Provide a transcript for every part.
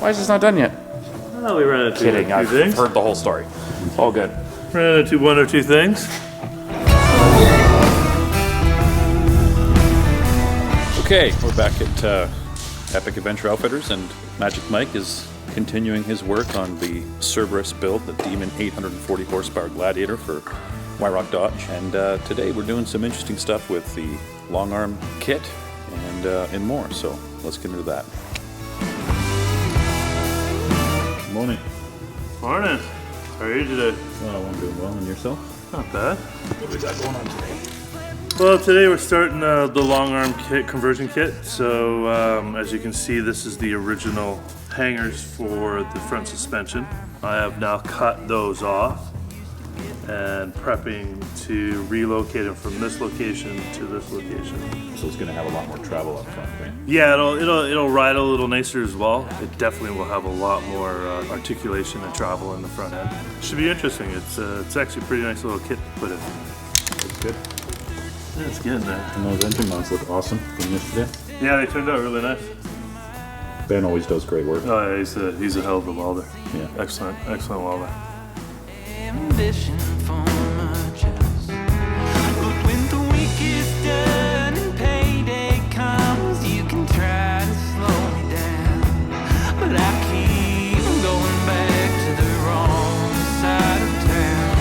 Why is this not done yet? Well, we ran into Kidding, a I've few things. heard the whole story. All good. Ran into one or two things. Okay, we're back at Epic Adventure Outfitters, and Magic Mike is continuing his work on the Cerberus build, the Demon 840 horsepower Gladiator for Wyrock Dodge. And today we're doing some interesting stuff with the long arm kit and more. So let's get into that. Good morning. Morning. How are you today? Oh, I'm doing well, and yourself? Not bad. What do we got going on today? Well, today we're starting the long arm kit conversion kit. So as you can see, this is the original hangers for the front suspension. I have now cut those off and prepping to relocate them from this location to this location. So it's going to have a lot more travel up front, right? Yeah, it'll ride a little nicer as well. It definitely will have a lot more articulation and travel in the front end. Should be interesting. It's actually a pretty nice little kit to put in. That's good. Yeah, it's getting there. And those engine mounts look awesome from yesterday. Yeah, they turned out really nice. Ben always does great work. Oh yeah, he's a hell of a welder. Yeah. Excellent welder. Ambition for my chest. But when the week is done and payday comes, you can try to slow me down. But I keep going back to the wrong side of town.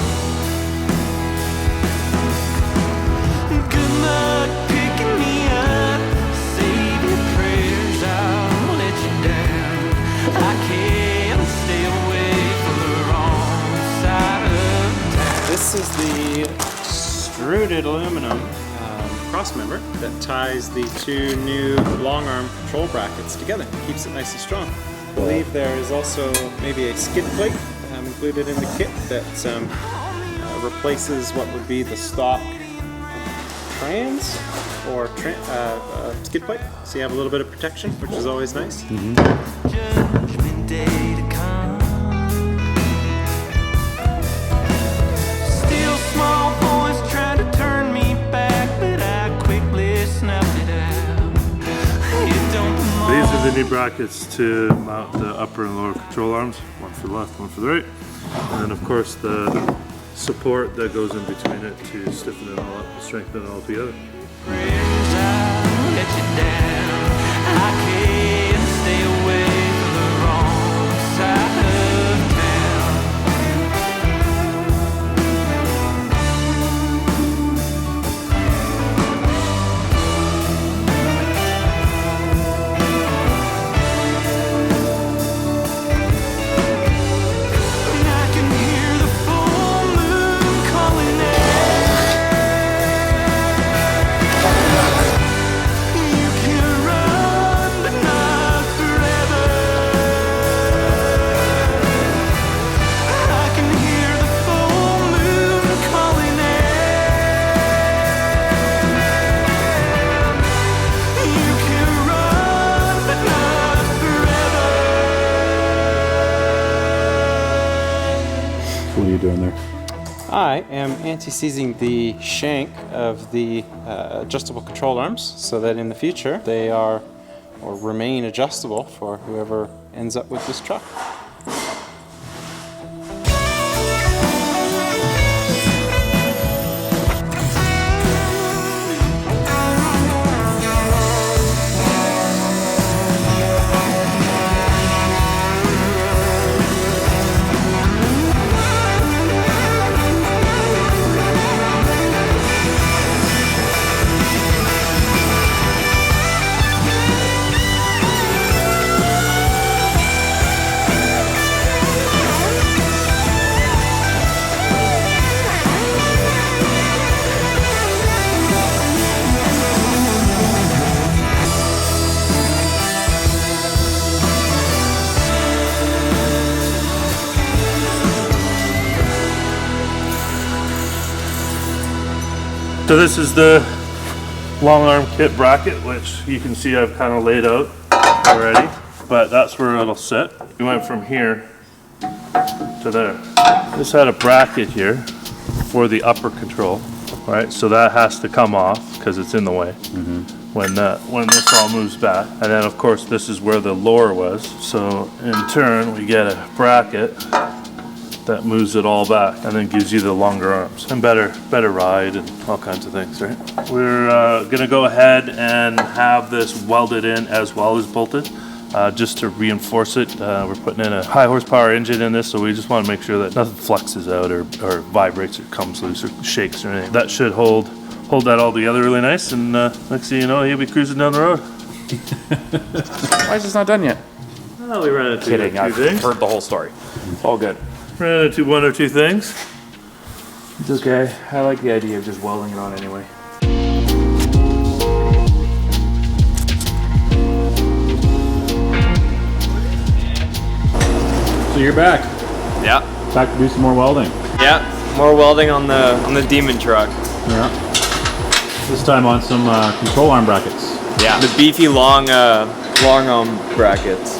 Good luck picking me up. Save your prayers, I'll let you down. I can't stay away from the wrong side of town. This is the extruded aluminum cross member that ties the two new long arm control brackets together. Keeps it nice and strong. I believe there is also maybe a skid plate included in the kit that replaces what would be the stock trans or skid plate. So you have a little bit of protection, which is always nice. Judgment day to come. Still small voice trying to turn me back, but I quickly snuffed it out. It don't These are the new brackets to mount the upper and lower control arms. One for the left, one for the right. And then of course the support that goes in between it to stiffen it all up and strengthen it all together. prayers, I'll let you down. I can't stay away from the wrong side of town. And I can hear the full moon calling out. You can run, but not forever. I can hear the full moon calling out. You can run, but not forever. What are you doing there? I am anti-seizing the shank of the adjustable control arms so that in the future they are or remain adjustable for whoever ends up with this truck. So this is the long arm kit bracket, which you can see I've kind of laid out already, but that's where it'll sit. We went from here to there. This had a bracket here for the upper control, right? So that has to come off because it's in the way. when this all moves back. And then of course this is where the lower was. So in turn we get a bracket that moves it all back and then gives you the longer arms and better ride and all kinds of things, right? We're gonna go ahead and have this welded in as well as bolted. Just to reinforce it. We're putting in a high horsepower engine in this, so we just want to make sure that nothing flexes out or vibrates or comes loose or shakes or anything. That should hold that all together really nice, and next thing you know, you'll be cruising down the road. Why is this not done yet? Well, we ran into Kidding, two I've things. heard the whole story. All good. Ran into one or two things. It's okay. I like the idea of just welding it on anyway. So you're back. Yeah, Back to do some more welding. yeah. More welding on the Demon truck. Yeah. This time on some control arm brackets. Yeah, the beefy long arm brackets.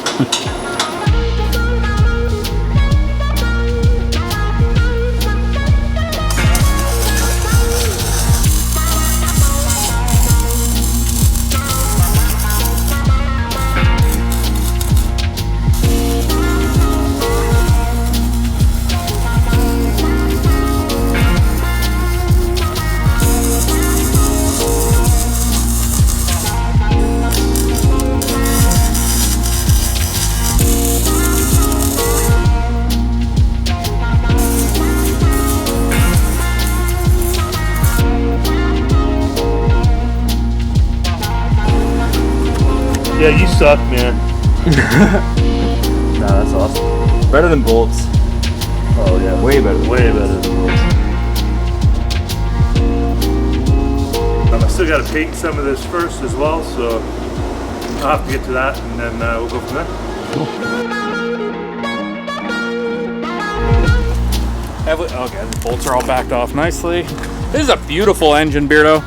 Yeah, you suck, man. Nah, that's awesome. Better than bolts. Oh yeah, Way better. way better than those. I still got to paint some of this first as well, so I'll have to get to that, and then we'll go from there. Okay, the bolts are all backed off nicely. This is a beautiful engine, Beardo.